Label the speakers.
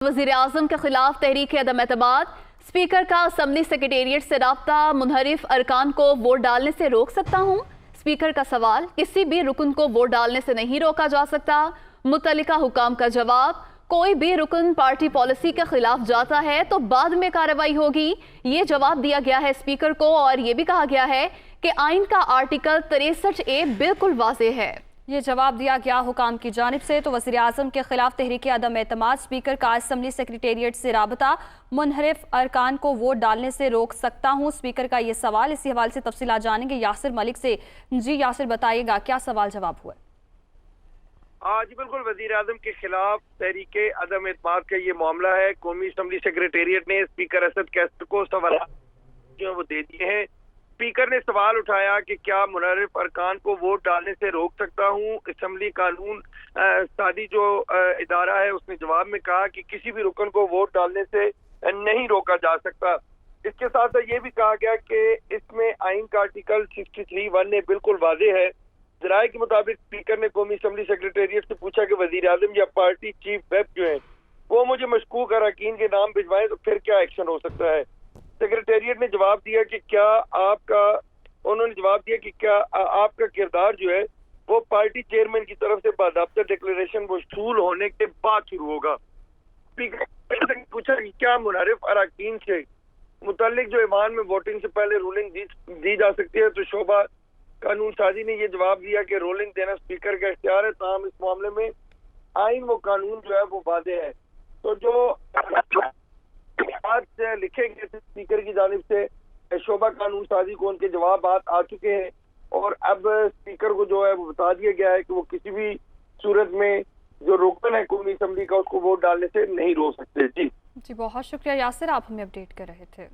Speaker 1: वज़ीर आज़म के खिलाफ तहरीक अदम एतमाद। स्पीकर का असम्बली सेक्रेटेरिएट से राब्ता मुनहरिफ अरकान को वोट डालने से रोक सकता हूँ। स्पीकर का सवाल, किसी भी रुकन को वोट डालने से नहीं रोका जा सकता। मुतल्लिका हुकाम का जवाब, कोई भी रुकन पार्टी पॉलिसी के खिलाफ जाता है तो बाद में कार्रवाई होगी। ये जवाब दिया गया है स्पीकर को और ये भी कहा गया है कि आइन का आर्टिकल 63A बिल्कुल वाज़ेह है।
Speaker 2: ये जवाब दिया गया हुकाम की जानिब से। तो वज़ीर आज़म के खिलाफ तहरीक अदम एतमाद, स्पीकर का असम्बली सेक्रेटेरिएट से राबता, मुनहरिफ अरकान को वोट डालने से रोक सकता हूँ। स्पीकर का ये सवाल, इसी हवाले से तफसीलात जानेंगे यासिर मलिक से। जी यासिर, बताइएगा क्या सवाल जवाब हुआ?
Speaker 3: जी बिल्कुल, वज़ीर आज़म के खिलाफ तहरीक अदम एतमाद का ये मामला है। कौमी असम्बली सेक्रेटेरिएट ने स्पीकर असद कैसर को सवाल जो वो दे दिए हैं। स्पीकर ने सवाल उठाया कि क्या मुनहरिफ अरकान को वोट डालने से रोक सकता हूँ। असम्बली कानून सादी जो इदारा है उसने जवाब में कहा कि किसी भी रुकन को वोट डालने से नहीं रोका जा सकता। इसके साथ ये भी कहा गया कि इसमें आइन का आर्टिकल 63(1) ने बिल्कुल वाज़ेह है। जराये के मुताबिक स्पीकर ने कौमी असम्बली सेक्रेटेरिएट से पूछा कि वज़ीर आज़म या पार्टी चीफ व्हिप जो है वो मुझे मशकूक अरकान के नाम भिजवाएं तो फिर क्या एक्शन हो सकता है। सेक्रेटेरिएट ने जवाब दिया कि क्या आपका किरदार जो है वो पार्टी चेयरमैन की तरफ से बाज़ाब्ता डिक्लेरेशन वसूल होने के बाद शुरू होगा। स्पीकर ने पूछा कि क्या मुनहरिफ अरकान से मुतल्लिक जो ईवान में वोटिंग से पहले रूलिंग दी जा सकती है। तो शोबा कानून साजी ने ये जवाब दिया कि रोलिंग देना स्पीकर का इख्तियार है, ताहम इस मामले में आइन व कानून जो है वो वाज़ेह है। तो जो आज से लिखे गए थे स्पीकर की जानिब से शोबा कानून साजी को उनके जवाब आ चुके हैं और अब स्पीकर को जो है वो बता दिया गया है कि वो किसी भी सूरत में जो रुकन है कौमी असम्बली का उसको वोट डालने से नहीं रोक सकते। जी
Speaker 2: बहुत शुक्रिया यासिर, आप हमें अपडेट कर रहे थे।